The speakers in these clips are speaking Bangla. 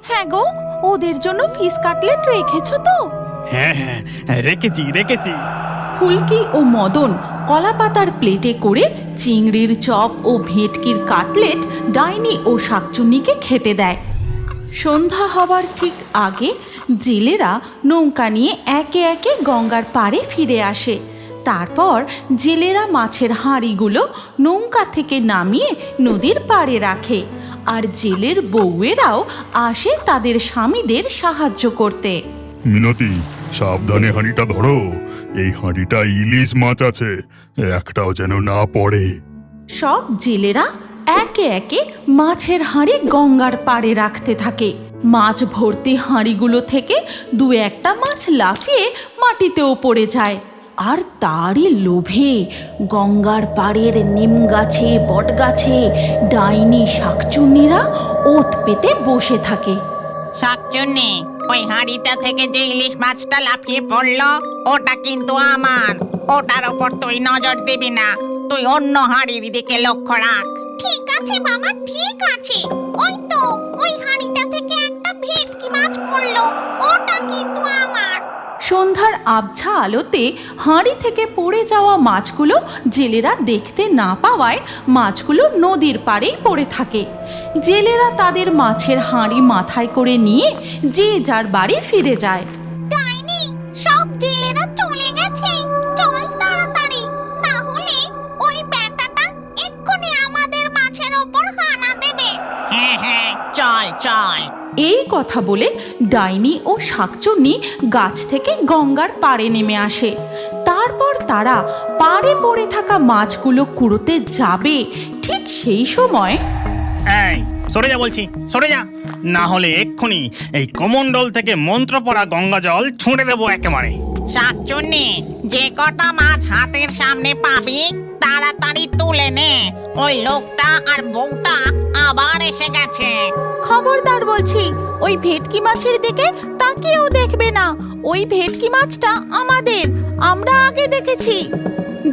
হ্যাঁ গো, ওদের জন্য ফিশ কাটলেট রেখেছো তো? হ্যাঁ হ্যাঁ, রেখেছি। ফুলকি ও মদন কলাপাতার প্লেটে করে চিংড়ির চপ ও ভেটকির কাটলেট ডাইনি ও শাকচুন্নিকে খেতে দেয়। সন্ধ্যা হবার ঠিক আগে জেলেরা নৌকা নিয়ে একে একে গঙ্গার পাড়ে ফিরে আসে। তারপর জেলেরা মাছের হাঁড়িগুলো নৌকা থেকে নামিয়ে নদীর পাড়ে রাখে, আর জেলের বউয়েরাও আসে তাদের স্বামীদের সাহায্য করতে। মিনতি, সাবধানে হাঁড়িটা ধরো। এই হাঁড়িটা ইলিশ মাছ আছে, একটাও যেন না পড়ে। সব জেলেরা একে একে মাছের হাঁড়ি গঙ্গার পাড়ে রাখতে থাকে। মাছ ভর্তি হাঁড়িগুলো থেকে দু একটা মাছ লাফিয়ে মাটিতেও পড়ে যায়। আর তারই লোভে গঙ্গার পাড়ের নিম গাছে বট গাছে ডাইনি শাকচুন্নিরা ওত পেতে বসে থাকে। শাকচুন্নি, ওই হাঁড়িটা থেকে যে ইলিশ মাছটা লাফিয়ে পড়লো ওটা কিন্তু আমার। ওটার ওপর তুই নজর দিবি না, তুই অন্য হাঁড়ির দিকে লক্ষ্য রাখ। ঠিক আছে বাবা, ঠিক আছে। ওই তো ওই হাঁড়িটা থেকে একটা ভেটকি মাছ পড়লো, ওটা কিন্তু আমার। সন্ধ্যার আবছা আলোতে হাঁড়ি থেকে পড়ে যাওয়া মাছগুলো জেলেরা দেখতে না পাওয়ায় মাছগুলো নদীর পাড়েই পড়ে থাকে। জেলেরা তাদের মাছের হাঁড়ি মাথায় করে নিয়ে যে যার বাড়ি ফিরে যায়। ডাইনি, সব জেলেরা চলে গেছে, চল তাড়াতাড়ি, না হলে ওই ব্যাটাটা এক্ষুনি আমাদের মাছের ওপর হানা দেবে। হ্যাঁ হ্যাঁ, চল চল। এই কথা বলে ডাইনি ও শাকচুন্নি গাছ থেকে গঙ্গার পাড়ে নেমে আসে। তারপর তারা পাড়ে পড়ে থাকা মাছগুলো কুড়োতে যাবে, ঠিক সেই সময় এই সরে যা বলছি, সরে যা, না হলে এক্ষুনি এই কমণ্ডল থেকে মন্ত্র পড়া গঙ্গা জল ছুঁড়ে দেবো একেবারে। শাকচুন্নি, যে কটা মাছ হাতের সামনে পাবি তাড়াতাড়ি তুলে নে, ওই লোকটা আর বউটা আবার এসে গেছে। খবরদার বলছি, ওই ভেটকি মাছের দিকে তাকিয়েও দেখবে না। ওই ভেটকি মাছটা আমাদের, আমরা আগে দেখেছি।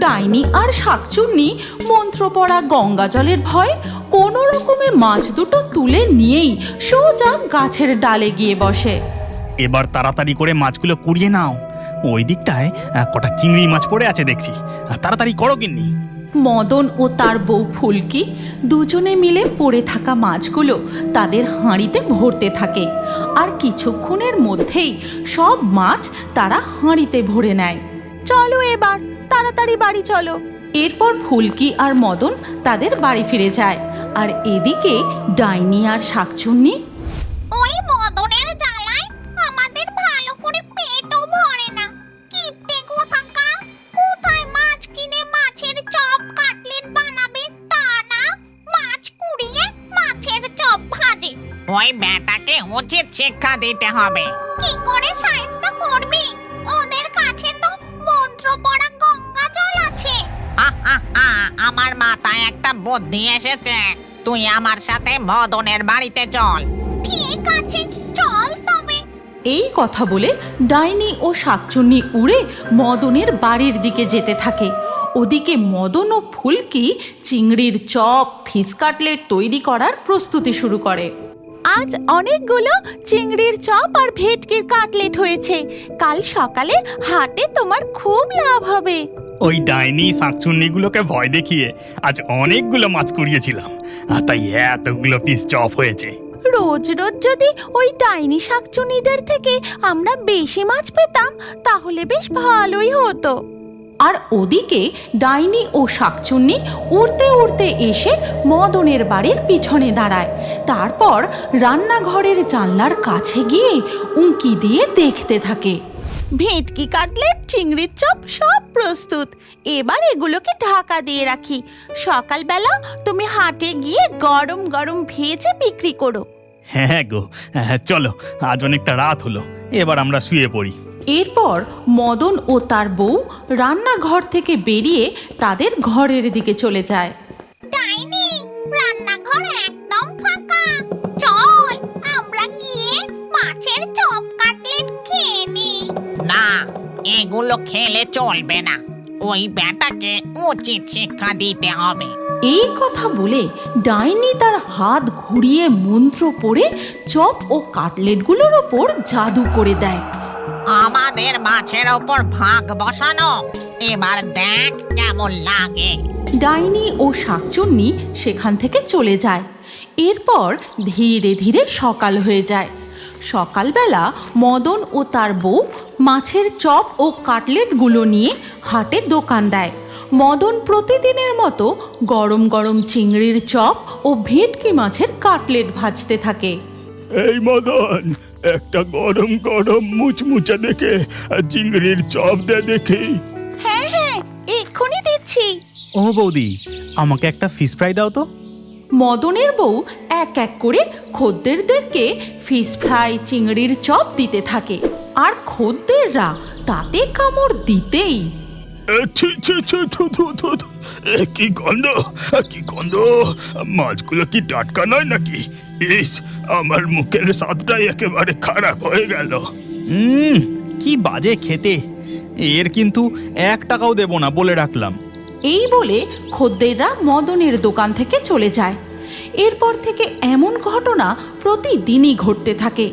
ডাইনি আর শাকচুন্নি মন্ত্র পড়া গঙ্গা জলের ভয় কোনো রকমে মাছ দুটো তুলে নিয়েই সোজা গাছের ডালে গিয়ে বসে। এবার তাড়াতাড়ি করে মাছগুলো কুড়িয়ে নাও, ওই দিকটায় কটা চিংড়ি মাছ পড়ে আছে দেখছি, তাড়াতাড়ি করো গিন্নি। মদন ও তার বউ ফুলকি দুজনে মিলে পড়ে থাকা মাছগুলো তাদের হাঁড়িতে ভরতে থাকে, আর কিছুক্ষণের মধ্যেই সব মাছ তারা হাঁড়িতে ভরে নেয়। চলো এবার তাড়াতাড়ি বাড়ি চলো। এরপর ফুলকি আর মদন তাদের বাড়ি ফিরে যায়, আর এদিকে ডাইনি আর শাকচুন্নি ওই মদনের জ্বালায় আমাদের ভালো করে পেটও ভরে না। কিপ্টে কোথাকার, কোথায় মাছ কিনে মাছের চপ কাটলেট বানাবে তা না, মাছ কুড়িয়ে মাছের চপ ভাজে। ওই ব্যাটাকে উচিত শিক্ষা দিতে হবে। কি করে শায়েস্তা করবি? ওদের কাছে তো মন্ত্র পড়া গঙ্গা জল আছে। আমার মাথায় একটা বুদ্ধি এসেছে, তুই আমার সাথে মদনের বাড়িতে চল। ঠিক আছে, চল তবে। এই কথা বলে ডাইনি ও শাকচুন্নি উড়ে মদনের বাড়ির দিকে যেতে থাকে। ওদিকে মদন ও ফুলকি চিংড়ির চপ ফিশ কাটলেট তৈরি করার প্রস্তুতি শুরু করে। আজ অনেকগুলো চিংড়ির চপ আর ভেটকির কাটলেট হয়েছে, কাল সকালে হাটে তোমার খুব লাভ হবে। ওই ডাইনি শাকচুন্নিগুলোকে ভয় দেখিয়ে আজ অনেকগুলো মাছ কুড়িয়েছিলাম, আর তাই এতগুলো পিস চপ হয়েছে। রোজ রোজ যদি ওই ডাইনি শাকচুন্নিদের থেকে আমরা বেশি মাছ পেতাম তাহলে বেশ ভালোই হতো। আর ওদিকে ডাইনি ও শাকচুন্নি উড়তে উড়তে এসে মদনের বাড়ির পিছনে দাঁড়ায়। তারপর রান্নাঘরের জানলার কাছে গিয়ে উঁকি দিয়ে দেখতে থাকে। ভেটকি কাটলেট চিংড়ির চপ সব প্রস্তুত, এবার এগুলোকে ঢাকা দিয়ে রাখি। সকালবেলা তুমি হাটে গিয়ে গরম গরম ভেজে বিক্রি করো। হ্যাঁ গো, চলো, আজ অনেকটা রাত হলো, এবার আমরা শুয়ে পড়ি। এরপর মদন ও তার বউ রান্নাঘর থেকে বেরিয়ে তাদের ঘরের দিকে চলে যায়। ডাইনি, রান্নাঘর একদম ফাঁকা, চল আমরা গিয়ে মাছের চপ কাটলেট খেয়ে নি। না, এগুলো খেলে চলবে না, ওই ব্যাটাকে উচিত শিক্ষা দিতে হবে। এই কথা বলে ডাইনি তার হাত ঘুরিয়ে মন্ত্র পড়ে চপ ও কাটলেটগুলোর ওপর জাদু করে দেয়। আমাদের মাছের ওপর ভাগ বসানো, এবার দেখ কেমন লাগে। ডাইনি ও শাকচুন্নি সেখান থেকে চলে যায়। এরপর ধীরে ধীরে সকাল হয়ে যায়। সকালবেলা মদন ও তার বউ মাছের চপ ও কাটলেটগুলো নিয়ে হাটে দোকান দেয়। মদন প্রতিদিনের মতো গরম গরম চিংড়ির চপ ও ভেটকি মাছের কাটলেট ভাজতে থাকে। এই মদন, একটা গরম গরম মুচমুচে দেখে চিংড়ির চপ দে দেখি। হ্যাঁ হ্যাঁ, এক্ষুনি দিচ্ছি। ও বৌদি, আমাকে একটা ফিশ ফ্রাই দাও তো। মদনের বউ এক এক করে খদ্দেরদেরকে ফিশ ফ্রাই চিংড়ির চপ দিতে থাকে, আর খদ্দেররা তাতে কামড় দিতেই ছি ছি ছি, থু থু থু থু। কি গন্ধ, কি গন্ধ! মাছগুলো কি টাটকা নয় নাকি? ইস, আমার মুখের স্বাদটাই একেবারে খারাপ হয়ে গেল। কি বাজে খেতে! এর কিন্তু 1 টাকাও দেব না বলে রাখলাম। এই বলে খদ্দেররা মদনের দোকান থেকে চলে যায়। এরপর থেকে এমন ঘটনা প্রতিদিনই ঘটতে থাকে।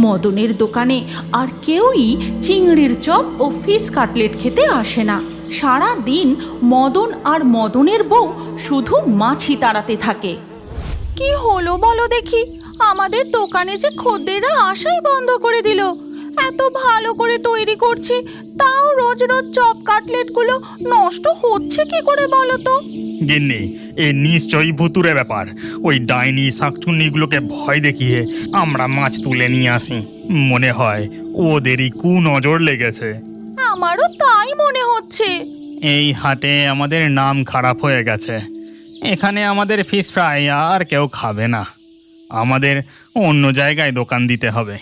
মদনের দোকানে আর কেউই চিংড়ির চপ ও ফিশ কাটলেট খেতে আসে না। সারা দিন মদন আর মদনের বউ শুধু মাছি তাড়াতে থাকে। কি হলো বলো দেখি, আমাদের দোকানে যে খদ্দেররা আসাই বন্ধ করে দিল। এত ভালো করে তৈরি করছি, তাও রোজ রোজ চপ কাটলেটগুলো নষ্ট হচ্ছে কি করে বলো তো? গিন্নি, এ নিশ্চয়ই ভুতুরে ব্যাপার। ওই ডাইনি শাকচুন্নিগুলোকে ভয় দেখিয়ে আমরা মাছ তুলে নিয়ে আসি। মনে হয় ওদেরই কুনজর লেগেছে। আমারও তাই মনে হচ্ছে। এই হাটে আমাদের নাম খারাপ হয়ে গেছে। এখানে আমাদের ফিশ ফ্রাই আর কেউ খাবে না। আমাদের অন্য জায়গায় দোকান দিতে হবে।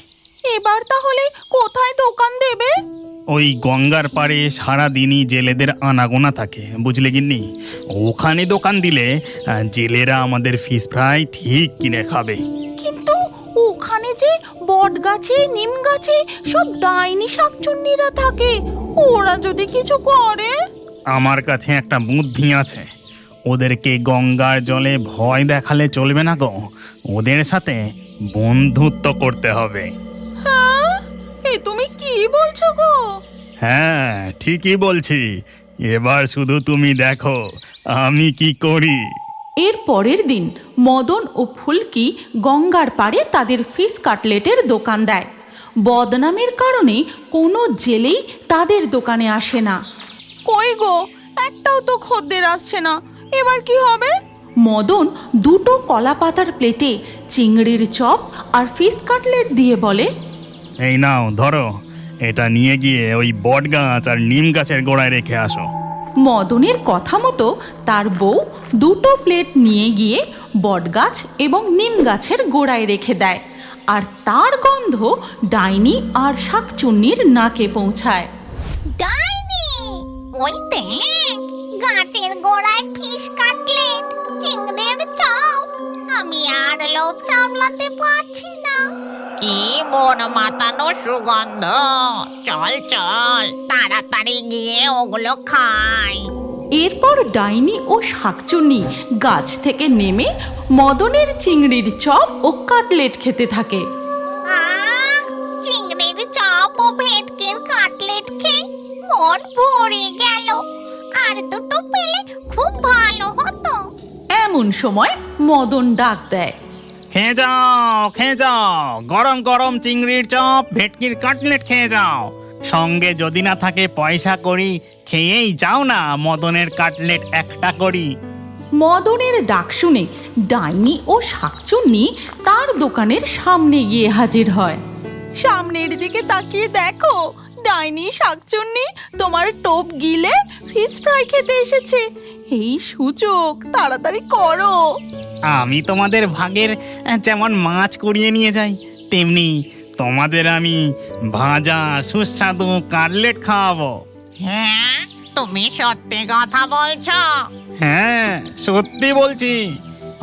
এবার তাহলে কোথায় দোকান দেবে? ওই গঙ্গার পাড়ে সারাদিনই জেলেদের আনাগোনা থাকে, বুঝলে গিন্নি। ওখানে দোকান দিলে জেলেরা আমাদের ফিশ ফ্রাই ঠিক কিনে খাবে। কিন্তু ওখানে যে বট গাছে নিম গাছে সব ডাইনি শাকচুন্নিরা থাকে, ওরা যদি কিছু করে? আমার কাছে একটা বুদ্ধি আছে। ওদেরকে গঙ্গার জলে ভয় দেখালে চলবে না গো, ওদের সাথে বন্ধুত্ব করতে হবে। হ্যাঁ, এ তুমি কি বলছো গো? হ্যাঁ, ঠিকই বলছি। এবার শুধু তুমি দেখো আমি কি করি। এর পরের দিন মদন ও ফুলকি গঙ্গার পাড়ে তাদের ফিশ কাটলেটের দোকান দেয়। বদনামের কারণে কোনো জেলেই তাদের দোকানে আসে না। কই গো, একটাও তো খদ্দের আসছে না, এবার কি হবে? মদন 2টো কলা পাতার প্লেটে চিংড়ির চপ আর ফিশ কাটলেট দিয়ে বলে, এই নাও ধরো, এটা নিয়ে গিয়ে ওই বট গাছ আর নিম গাছের গোড়ায় রেখে আসো। মদনের কথা মতো তার বউ 2টো প্লেট নিয়ে গিয়ে বটগাছ এবং নিম গাছের গোড়ায় রেখে দেয়, আর তার গন্ধ ডাইনি আর শাকচুন্নির নাকে পৌঁছায়। ডাইনি, ওই দেখ, গাছের গোড়ায় ফিশ কাটলেট, চিংড়ির চপ। আমি আর লোভ সামলাতে পারছি না। কি মন মাতানো সুগন্ধ! চল চল, তাড়াতাড়ি গিয়ে ওগুলো খাই। এরপর ডাইনি ও শাকচুন্নি গাছ থেকে নেমে মদনের চিংড়ির চপ ও কাটলেট খেতে থাকে। চিংড়ির চপ ও ভেটকির কাটলেট খেয়ে মন ভরে গেল। আর দুটো পেলে খুব ভালো হতো। এমন সময় মদন ডাক দেয়, খেয়ে যাও, খেয়ে যাও, গরম গরম চিংড়ির চপ ভেটকির কাটলেট খেয়ে যাও। সঙ্গে যদি না থাকে পয়সা করি, খেয়েই যাও না মদনের কাটলেট একটা করি। মদনের ডাক শুনে ডাইনি ও শাকচুন্নি তার দোকানের সামনে গিয়ে হাজির হয়। সামনের দিকে তাকিয়ে দেখো, ডাইনি শাকচুন্নি তোমার টোপ গিলে ফিশ ফ্রাই খেতে এসেছে। এই সুযোগ তাড়াতাড়ি করো। আমি তোমাদের ভাগের যেমন মাছ কুড়িয়ে নিয়ে যাই, তেমনি তোমাদের আমি ভাজা সুস্বাদু কাটলেট খাওয়াবো। হ্যাঁ, তুমি সত্যি কথা বলছো? হ্যাঁ, সত্যি বলছি।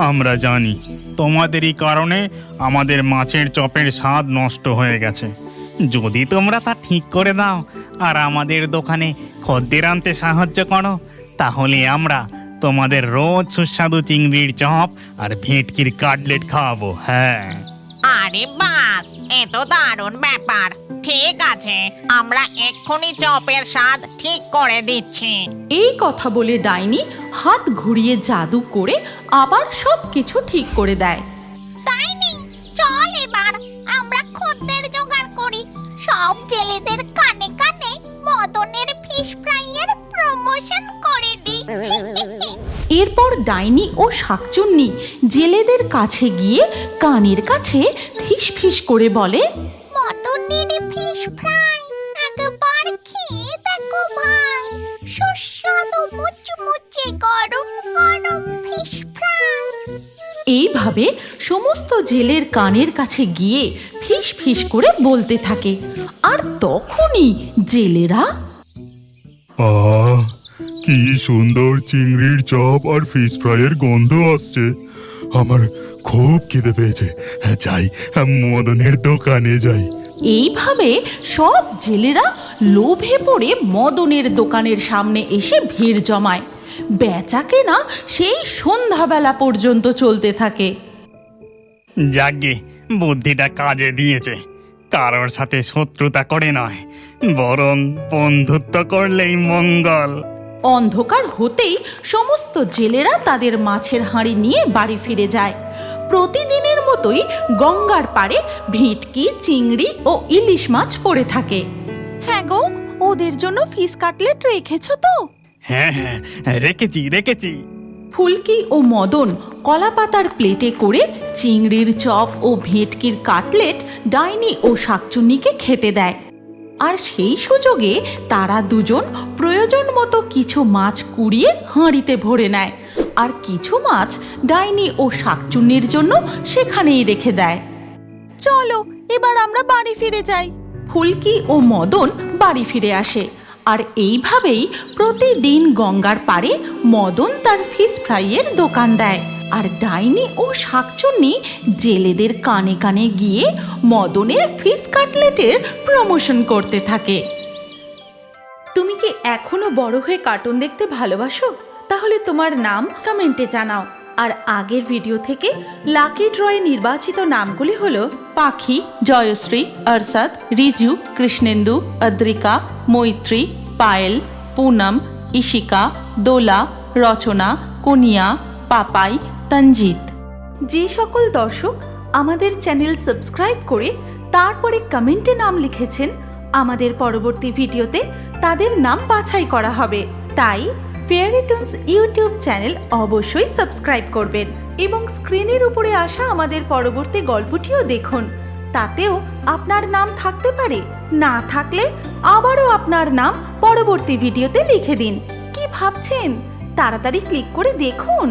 আমরা জানি তোমাদেরই কারণে আমাদের মাছের চপের স্বাদ নষ্ট হয়ে গেছে। যদি তোমরা তা ঠিক করে দাও আর আমাদের দোকানে খদ্দের আনতে সাহায্য করো, তাহলে আমরা তোমাদের রোজ সুস্বাদু চিংড়ির চপ আর ভেটকির কাটলেট খাওয়াবো। হ্যাঁ, আরে বাস, এ তো দারুণ ব্যাপার। ঠিক আছে, আমরা এক্ষুনি চপের স্বাদ ঠিক করে দিচ্ছি। এই কথা বলে ডাইনি হাত ঘুরিয়ে জাদু করে আবার সবকিছু ঠিক করে দেয়। ডাইনি, চল এবার আমরা খদ্দের জোগাড় করি। সব জেলেদের কানে কানে মদনের ফিশ ফ্রাইয়ের প্রমোশন করে দিই। এরপর ডাইনি ও শাকচুন্নি জেলেদের কাছে গিয়ে কানের কাছে ফিস ফিস করে বলে, মদনের ফিশ ফ্রাই একবার খেয়ে দেখো ভাই, সুস্বাদু মুচমুচে গরম গরম ফিশ ফ্রাই। এইভাবে সমস্ত জেলের কানের কাছে গিয়ে ফিস ফিস করে বলতে থাকে। আর তখনই জেলেরা, আহ, কি সুন্দর চিংড়ির চপ আর ফিশ ফ্রাইয়ের গন্ধ আসছে। আমার খুব খিদে পেয়েছে। যাই, মদনের দোকানে যাই। এইভাবে সব জেলেরা লোভে পড়ে মদনের দোকানের সামনে এসে ভিড় জমায়। বেচা কেনা সেই সন্ধ্যাবেলা পর্যন্ত চলতে থাকে। যাগ্গে, বুদ্ধিটা কাজে দিয়েছে। কারোর সাথে শত্রুতা করে নয়, বরং বন্ধুত্ব করলেই মঙ্গল। অন্ধকার হতেই সমস্ত জেলেরা তাদের মাছের হাঁড়ি নিয়ে বাড়ি ফিরে যায়। প্রতিদিনের মতোই গঙ্গার পাড়ে ভেটকি, চিংড়ি ও ইলিশ মাছ পড়ে থাকে। হ্যাঁ গো, ওদের জন্য ফিশ কাটলেট রেখেছো তো? হ্যাঁ হ্যাঁ, রেখেছি। ফুলকি ও মদন কলাপাতার প্লেটে করে চিংড়ির চপ ও ভেটকির কাটলেট ডাইনি ও শাকচুন্নিকে খেতে দেয়। আর সেই সুযোগে তারা দুজন প্রয়োজন মতো কিছু মাছ কুড়িয়ে হাঁড়িতে ভরে নেয়, আর কিছু মাছ ডাইনি ও শাকচুন্নির জন্য সেখানেই রেখে দেয়। চলো এবার আমরা বাড়ি ফিরে যাই। ফুলকি ও মদন বাড়ি ফিরে আসে। আর এইভাবেই প্রতিদিন গঙ্গার পাড়ে মদন তার ফিশ ফ্রাইয়ের দোকান দেয়, আর ডাইনি ও শাকচুন্নি জেলেদের কানে কানে গিয়ে মদনের ফিশ কাটলেটের প্রমোশন করতে থাকে। তুমি কি এখনো বড় হয়ে কার্টুন দেখতে ভালোবাসো? তাহলে তোমার নাম কমেন্টে জানাও। আর আগের ভিডিও থেকে লাকি ড্রয়ে নির্বাচিত নামগুলি হলো পাখি, জয়শ্রী, অর্ষাদ, রিজু, কৃষ্ণেন্দু, অদ্রিকা, মৈত্রী, পায়েল, পুনম, ইশিকা, দোলা, রচনা, কুনিয়া, পাপাই, তঞ্জিত। যে সকল দর্শক আমাদের চ্যানেল সাবস্ক্রাইব করে তারপরে কমেন্টে নাম লিখেছেন, আমাদের পরবর্তী ভিডিওতে তাদের নাম বাছাই করা হবে। তাই ফেয়ারি টুনস ইউটিউব চ্যানেল অবশ্যই সাবস্ক্রাইব করবেন এবং স্ক্রিনের উপরে আসা আমাদের পরবর্তী গল্পটিও দেখুন। তাতেও আপনার নাম থাকতে পারে, না থাকলে আবারও আপনার নাম পরবর্তী ভিডিওতে লিখে দিন। কি ভাবছেন? তাড়াতাড়ি ক্লিক করে দেখুন।